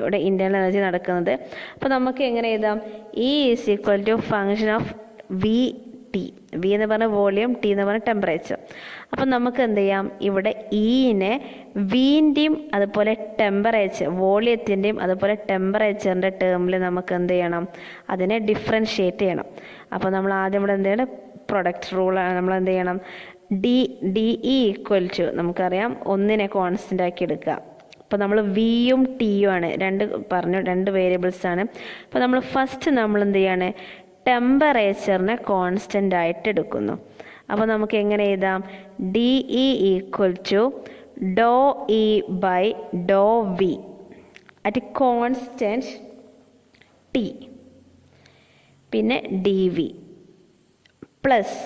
Speaker 1: ഇവിടെ ഇൻറ്റേർണൽ എനർജി നടക്കുന്നത്. അപ്പോൾ നമുക്ക് എങ്ങനെ എഴുതാം, E is equal to function of V T. V എന്ന് പറഞ്ഞ വോളിയം, ടി എന്ന് പറഞ്ഞ ടെമ്പറേച്ചർ. അപ്പം നമുക്ക് എന്ത് ചെയ്യാം, ഇവിടെ ഇനെ വീൻ്റെയും അതുപോലെ ടെമ്പറേച്ചർ, വോളിയത്തിൻ്റെയും അതുപോലെ ടെമ്പറേച്ചറിൻ്റെ ടേമിൽ നമുക്ക് എന്ത് ചെയ്യണം, അതിനെ ഡിഫറൻഷ്യേറ്റ് ചെയ്യണം. അപ്പോൾ നമ്മൾ ആദ്യം ഇവിടെ എന്ത് ചെയ്യണം, പ്രൊഡക്റ്റ് റൂളാണ്. നമ്മൾ എന്ത് ചെയ്യണം, ഡി ഇ ഈക്വൽ ടു, നമുക്കറിയാം 1നെ കോൺസ്റ്റൻ്റ് ആക്കി എടുക്കുക. അപ്പോൾ നമ്മൾ വിയും ടിയും ആണ്, 2 വേരിയബിൾസാണ്. അപ്പോൾ നമ്മൾ ഫസ്റ്റ് നമ്മൾ എന്ത് ചെയ്യാണ്, ടെമ്പറേച്ചറിനെ കോൺസ്റ്റൻ്റ് ആയിട്ട് എടുക്കുന്നു. അപ്പോൾ നമുക്ക് എങ്ങനെ എഴുതാം, D E equal to Dr E by Dr V at constant T, പിന്നെ D V plus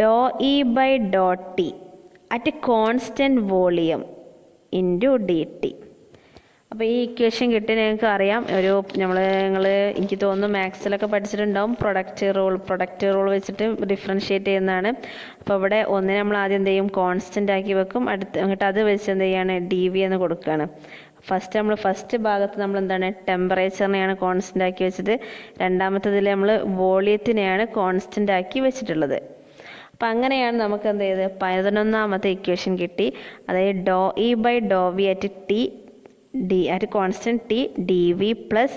Speaker 1: do E by Dr T at constant volume into D T. അപ്പോൾ ഈ ഇക്വേഷൻ കിട്ടി നിങ്ങൾക്ക് അറിയാം. എനിക്ക് തോന്നുന്നു മാത്സിലൊക്കെ പഠിച്ചിട്ടുണ്ടാവും. പ്രൊഡക്റ്റ് റൂൾ വെച്ചിട്ട് ഡിഫറൻഷ്യേറ്റ് ചെയ്യുന്നതാണ്. അപ്പോൾ ഇവിടെ 1 നമ്മൾ ആദ്യം എന്ത് ചെയ്യും, കോൺസ്റ്റൻ്റ് ആക്കി വെക്കും. എന്നിട്ട് അത് വെച്ച് എന്ത് ചെയ്യാണ്, ഡി വി എന്ന് കൊടുക്കുകയാണ്. ഫസ്റ്റ് ഭാഗത്ത് നമ്മൾ എന്താണ്, ടെമ്പറേച്ചറിനെയാണ് കോൺസ്റ്റൻ്റ് ആക്കി വെച്ചത്. രണ്ടാമത്തതിൽ നമ്മൾ വോളിയത്തിനെയാണ് കോൺസ്റ്റൻ്റ് ആക്കി വെച്ചിട്ടുള്ളത്. അപ്പം അങ്ങനെയാണ് നമുക്ക് എന്ത് ചെയ്ത് 11ാമത്തെ ഇക്വേഷൻ കിട്ടി. അതായത് ഡോ E by Dr V at T at constant t dv plus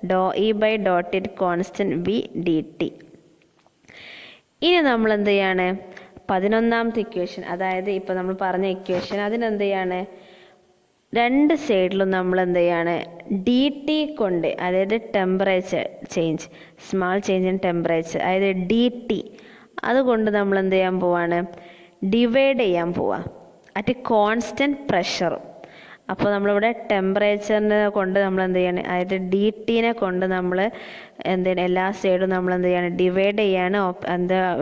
Speaker 1: do E by dot T constant V D T. ഇനി നമ്മൾ എന്ത് ചെയ്യാണ്, 11ാമത്തെ ഇക്വേഷൻ, അതായത് ഇപ്പോൾ നമ്മൾ പറഞ്ഞ ഇക്വേഷൻ, അതിനെന്ത് ചെയ്യാണ്, 2 സൈഡിലും നമ്മൾ എന്ത് ചെയ്യാണ്, ഡി ടി കൊണ്ട്, അതായത് temperature change, small change in temperature, അതായത് ഡി ടി, അതുകൊണ്ട് നമ്മൾ എന്ത് ചെയ്യാൻ പോവാണ്, ഡിവൈഡ് ചെയ്യാൻ പോവാ അറ്റ് കോൺസ്റ്റൻറ്റ് പ്രഷറും. അപ്പോൾ നമ്മളിവിടെ ടെമ്പറേച്ചറിനെ കൊണ്ട് നമ്മൾ എന്ത് ചെയ്യാണ്, അതായത് ഡി ടിനെ കൊണ്ട് നമ്മൾ എല്ലാ സൈഡും നമ്മൾ എന്ത് ചെയ്യാണ്, ഡിവൈഡ് ചെയ്യാണ്.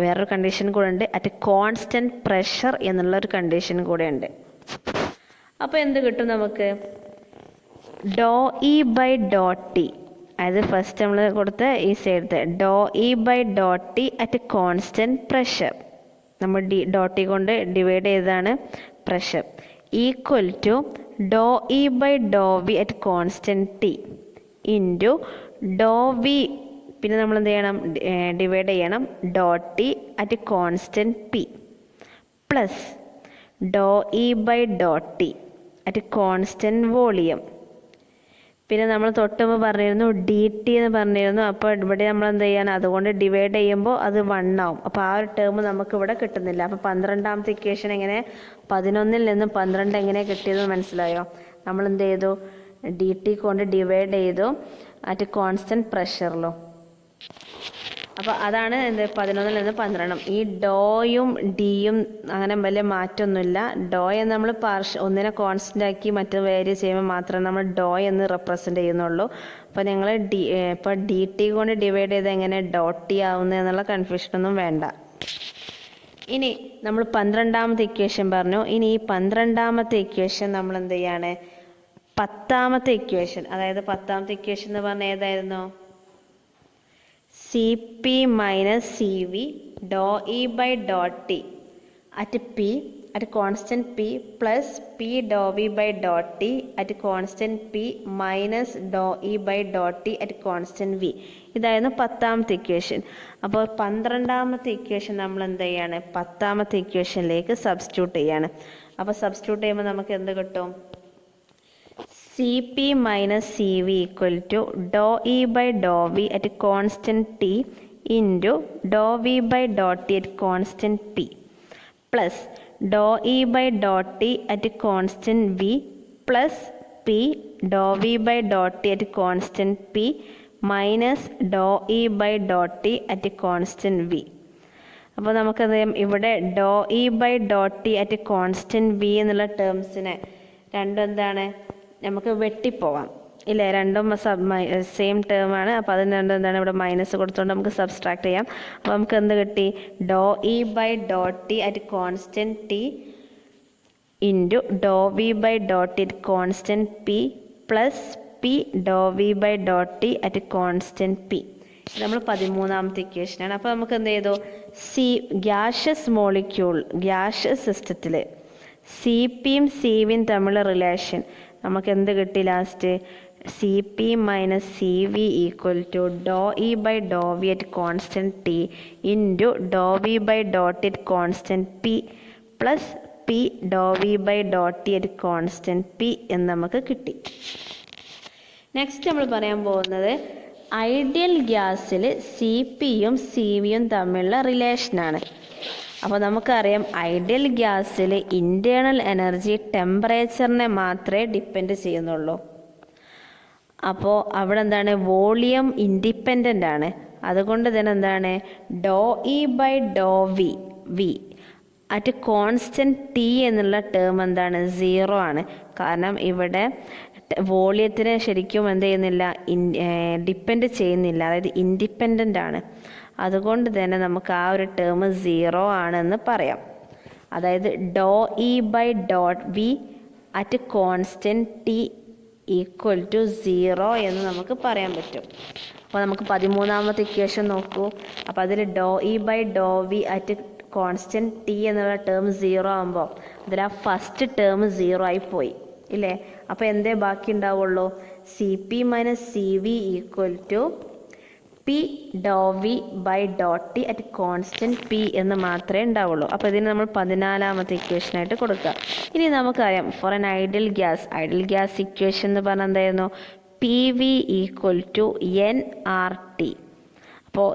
Speaker 1: വേറൊരു കണ്ടീഷൻ കൂടെ ഉണ്ട്, അറ്റ് കോൺസ്റ്റൻറ്റ് പ്രഷർ എന്നുള്ളൊരു കണ്ടീഷൻ കൂടെ ഉണ്ട്. അപ്പോൾ എന്ത് കിട്ടും നമുക്ക്, do E by Dr T, അതായത് ഫസ്റ്റ് നമ്മൾ കൊടുത്ത ഈ സൈഡത്തെ do E by Dr T at constant pressure, നമ്മൾ ഡോ ടി കൊണ്ട് ഡിവൈഡ് ചെയ്തതാണ് pressure, equal to Dr E by Dr V at constant T into Dr V, പിന്നെ നമ്മൾ എന്ത് ചെയ്യണം, ഡിവൈഡ് ചെയ്യണം do T at constant P plus do E by Dr T at constant volume. പിന്നെ നമ്മൾ തൊട്ടുമ്പോൾ പറഞ്ഞിരുന്നു ഡി ടി എന്ന് പറഞ്ഞിരുന്നു. അപ്പോൾ ഇവിടെ നമ്മൾ എന്ത് ചെയ്യണം, അതുകൊണ്ട് ഡിവൈഡ് ചെയ്യുമ്പോൾ അത് 1 ആവും. അപ്പോൾ ആ ഒരു ടേം നമുക്ക് ഇവിടെ കിട്ടുന്നില്ല. അപ്പോൾ 12ാമത്തെ ഇക്വേഷൻ എങ്ങനെ, 11ൽ നിന്നും 12 എങ്ങനെ കിട്ടിയതെന്ന് മനസ്സിലായോ? നമ്മൾ എന്ത് ചെയ്തു, ഡി ടി കൊണ്ട് ഡിവൈഡ് ചെയ്തു അറ്റ് കോൺസ്റ്റൻറ്റ് പ്രഷറിലോ. അപ്പോൾ അതാണ് 11ൽ നിന്ന് 12. ഈ ഡോയും ഡിയും അങ്ങനെ വലിയ മാറ്റമൊന്നുമില്ല. ഡോ എന്ന് നമ്മൾ ഒന്നിനെ കോൺസ്റ്റൻ്റ് ആക്കി മറ്റു വേരി ചെയ്യുമ്പോൾ മാത്രമേ നമ്മൾ ഡോ എന്ന് റെപ്രസെൻ്റ് ചെയ്യുന്നുള്ളൂ. അപ്പോൾ നിങ്ങൾ ഇപ്പോൾ ഡി ടി കൊണ്ട് ഡിവൈഡ് ചെയ്ത് എങ്ങനെ ഡോട്ട് ടി ആവുന്നത് എന്നുള്ള കൺഫ്യൂഷനൊന്നും വേണ്ട. ഇനി നമ്മൾ 12ാമത്തെ ഇക്വേഷൻ പറഞ്ഞു. ഇനി ഈ 12ാമത്തെ ഇക്വേഷൻ നമ്മൾ എന്ത് ചെയ്യാണ്, പത്താമത്തെ ഇക്വേഷൻ, അതായത് പത്താമത്തെ ഇക്വേഷൻ എന്ന് പറഞ്ഞാൽ ഏതായിരുന്നു? C P minus C V ഡോ E by dot T at P at constant p plus p dou v by dot t at constant p minus dou e by dot t at constant v. ഇതായിരുന്നു പത്താമത്തെ equation. അപ്പോൾ 12ാമത്തെ equation നമ്മൾ എന്ത് ചെയ്യാണ്? പത്താമത്തെ ഇക്വേഷനിലേക്ക് substitute ചെയ്യാണ്. അപ്പോൾ substitute ചെയ്യുമ്പോൾ നമുക്ക് എന്ത് കിട്ടും? C P minus C V equal to Dr E by Dr V at constant T into Dr V by dot T at constant P plus do E by dot T at constant V plus P Dr V by dot T at constant P minus Dr E by dot T at constant V. അപ്പോൾ നമുക്കത് ഇവിടെ do E by dot T at constant V എന്നുള്ള ടേംസിനെ രണ്ടും എന്താണ്? നമുക്ക് വെട്ടിപ്പോവാം ഇല്ലേ? രണ്ടും സെയിം ടേമാണ്. അപ്പോൾ അതിന് രണ്ടും എന്താണ്? ഇവിടെ മൈനസ് കൊടുത്തുകൊണ്ട് നമുക്ക് സബ്സ്ട്രാക്ട് ചെയ്യാം. അപ്പോൾ നമുക്ക് എന്ത് കിട്ടി? Do E by dot T at constant T into Dr V by dot T at constant P plus P Dr V by dot T at constant P. ഇത് നമ്മൾ 13ാമത്തെ ഇക്വേഷനാണ്. അപ്പോൾ നമുക്ക് എന്ത് ചെയ്തു? ഗ്യാഷ്യസ് സിസ്റ്റത്തിൽ സി പിയും സി വിയും തമ്മിലുള്ള റിലേഷൻ നമുക്ക് എന്ത് കിട്ടി? Last C P minus C V equal to Dr E by Dr V at constant T into Dr V by dot T at constant P plus P Dr V by dot T at constant P എന്ന് നമുക്ക് കിട്ടി. Next നമ്മൾ പറയാൻ പോകുന്നത് ideal ഗ്യാസിൽ C പിയും C വിയും തമ്മിലുള്ള റിലേഷനാണ്. അപ്പോൾ നമുക്കറിയാം ഐഡിയൽ ഗ്യാസിൽ ഇൻറ്റേർണൽ എനർജി ടെമ്പറേച്ചറിനെ മാത്രമേ ഡിപ്പെൻഡ് ചെയ്യുന്നുള്ളൂ. അപ്പോൾ അവിടെ എന്താണ്? വോളിയം ഇൻഡിപെൻഡൻ്റ് ആണ്. അതുകൊണ്ട് തന്നെ എന്താണ്? ഡോ E by Dr V at constant T എന്നുള്ള ടേം എന്താണ്? 0 ആണ്. കാരണം ഇവിടെ വോളിയത്തിന് ശരിക്കും എന്ത് ചെയ്യുന്നില്ല? ഡിപ്പെൻഡ് ചെയ്യുന്നില്ല, അതായത് ഇൻഡിപെൻഡൻ്റ് ആണ്. അതുകൊണ്ട് തന്നെ നമുക്ക് ആ ഒരു ടേം 0 ആണെന്ന് പറയാം. അതായത് ഡോ E by dot V at constant T equal to 0 എന്ന് നമുക്ക് പറയാൻ പറ്റും. അപ്പോൾ നമുക്ക് 13ാമത്തെ ഇക്വേഷൻ നോക്കൂ. അപ്പോൾ അതിൽ dow E by Dr V at constant T എന്നുള്ള ടേം 0 ആകുമ്പോൾ അതിൽ ആ ഫസ്റ്റ് ടേം 0 ആയി പോയി ഇല്ലേ? അപ്പോൾ എന്തേ ബാക്കി ഉണ്ടാവുള്ളൂ? C P minus C V equal to P Dr V by dot T at constant P എന്ന് മാത്രമേ ഉണ്ടാവുള്ളൂ. അപ്പോൾ ഇതിന് നമ്മൾ 14ാമത്തെ ഇക്വേഷനായിട്ട് കൊടുക്കുക. ഇനി നമുക്കറിയാം for an ideal gas equation എന്ന് പറഞ്ഞാൽ എന്തായിരുന്നു? P V equal to n R T. അപ്പോൾ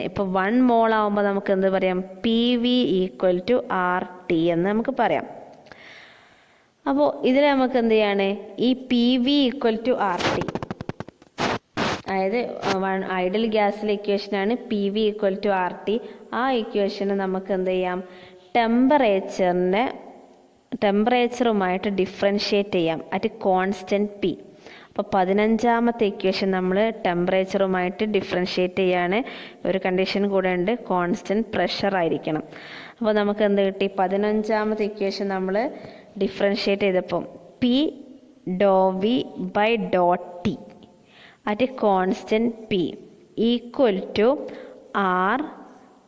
Speaker 1: ഇപ്പോൾ 1 മോൾ ആകുമ്പോൾ നമുക്ക് എന്ത് പറയാം? P V equal to R T എന്ന് നമുക്ക് പറയാം. അപ്പോൾ ഇതിൽ നമുക്ക് എന്ത് ചെയ്യാണ്? ഈ P V equal to R T, അതായത് ഐഡിയൽ ഗ്യാസിലെ ഇക്വേഷനാണ് P V equal to R T. ആ ഇക്വേഷന് നമുക്ക് എന്ത് ചെയ്യാം? ടെമ്പറേച്ചറുമായിട്ട് ഡിഫറൻഷ്യേറ്റ് ചെയ്യാം അറ്റ് കോൺസ്റ്റൻറ്റ് പി. അപ്പോൾ 15ാമത്തെ ഇക്വേഷൻ നമ്മൾ ടെമ്പറേച്ചറുമായിട്ട് ഡിഫറൻഷ്യേറ്റ് ചെയ്യാണ്. ഒരു കണ്ടീഷൻ കൂടെ ഉണ്ട്, കോൺസ്റ്റൻറ്റ് പ്രഷർ ആയിരിക്കണം. അപ്പോൾ നമുക്ക് എന്ത് കിട്ടി? 15ാമത്തെ ഇക്വേഷൻ നമ്മൾ ഡിഫറൻഷ്യേറ്റ് ചെയ്തപ്പം P Dr V by dot T at constant P equal to R.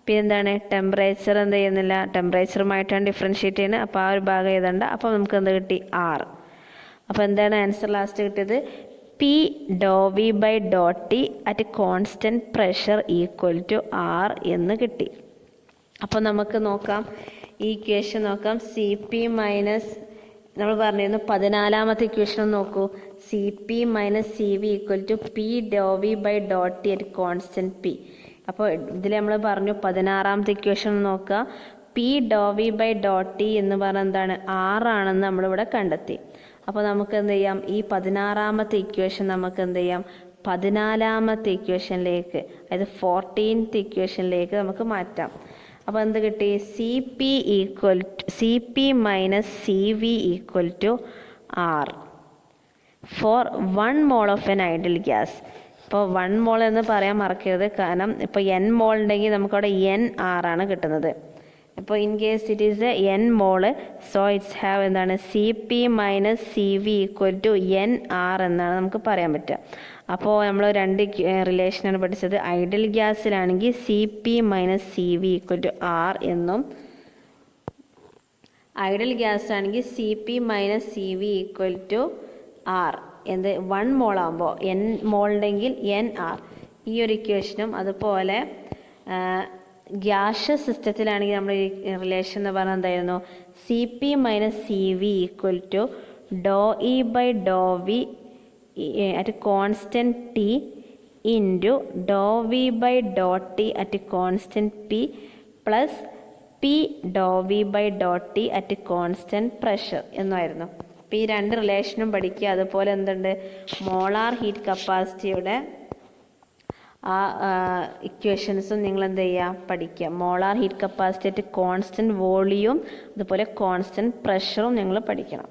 Speaker 1: പിന്നെ എന്താണ്? ടെമ്പറേച്ചർ എന്ത് ചെയ്യുന്നില്ല, ടെമ്പറേച്ചറുമായിട്ടാണ് ഡിഫറൻഷ്യേറ്റ് ചെയ്യുന്നത്. അപ്പോൾ ആ ഒരു ഭാഗം എഴുതണ്ട. അപ്പോൾ നമുക്ക് എന്ത് കിട്ടി? ആർ. അപ്പോൾ എന്താണ് ആൻസർ ലാസ്റ്റ് കിട്ടിയത്? P Dr V by dot T at constant pressure equal to R എന്ന് കിട്ടി. അപ്പോൾ നമുക്ക് നോക്കാം, ഈ ഇക്വേഷൻ നോക്കാം. സി പി മൈനസ് നമ്മൾ പറഞ്ഞിരുന്നു 14ാമത്തെ ഇക്വേഷൻ നോക്കൂ. C P minus C V equal to P Dr V by dot T at constant P. അപ്പോൾ ഇതിൽ നമ്മൾ പറഞ്ഞു 16ാമത്തെ ഇക്വേഷൻ നോക്കുക. P Dr V by dot T എന്ന് പറഞ്ഞാൽ എന്താണ്? 6 ആണെന്ന് നമ്മളിവിടെ കണ്ടെത്തി. അപ്പോൾ നമുക്ക് എന്ത് ചെയ്യാം? ഈ 16ാമത്തെ ഇക്വേഷൻ നമുക്ക് എന്ത് ചെയ്യാം? 14ാമത്തെ ഇക്വേഷനിലേക്ക്, അതായത് 14th ഇക്വേഷനിലേക്ക് നമുക്ക് മാറ്റാം. അപ്പോൾ എന്ത് കിട്ടി? C P minus C V equal to R for 1 mole of an ideal gas. ഇപ്പോൾ 1 മോൾ എന്ന് പറയാൻ മറക്കരുത്, കാരണം ഇപ്പോൾ n മോൾ ഉണ്ടെങ്കിൽ നമുക്കവിടെ n ആർ ആണ് കിട്ടുന്നത്. അപ്പോൾ in case it is n mole, so it's have എന്താണ് CP minus CV equal to NR എന്നാണ് നമുക്ക് പറയാൻ പറ്റുക. അപ്പോൾ നമ്മൾ രണ്ട് റിലേഷനാണ് പഠിച്ചത്. ഐഡിയൽ ഗ്യാസിലാണെങ്കിൽ CP minus CV equal to R എന്നും, ഐഡിയൽ ഗ്യാസ് ആണെങ്കിൽ CP minus CV equal to R. എന്ത് 1 മോൾ ആകുമ്പോൾ N മോൾ ഉണ്ടെങ്കിൽ NR, ഈ ഒരു ഇക്വേഷനും. അതുപോലെ ഗ്യാഷ്യസ് സിസ്റ്റത്തിലാണെങ്കിൽ നമ്മൾ ഈ റിലേഷൻ എന്ന് പറഞ്ഞാൽ എന്തായിരുന്നു, CP minus CV equal to ∂E by ∂V at constant T into ∂V by ∂T at constant P plus P ∂V by ∂T at constant pressure എന്നായിരുന്നു. അപ്പോൾ ഈ രണ്ട് റിലേഷനും പഠിക്കുക. അതുപോലെ എന്തുണ്ട്, മോളാർ ഹീറ്റ് കപ്പാസിറ്റിയുടെ ആ ഇക്വേഷൻസും നിങ്ങൾ എന്ത് ചെയ്യുക, പഠിക്കുക. Molar heat capacity at constant volume അതുപോലെ കോൺസ്റ്റൻറ്റ് പ്രഷറും നിങ്ങൾ പഠിക്കണം.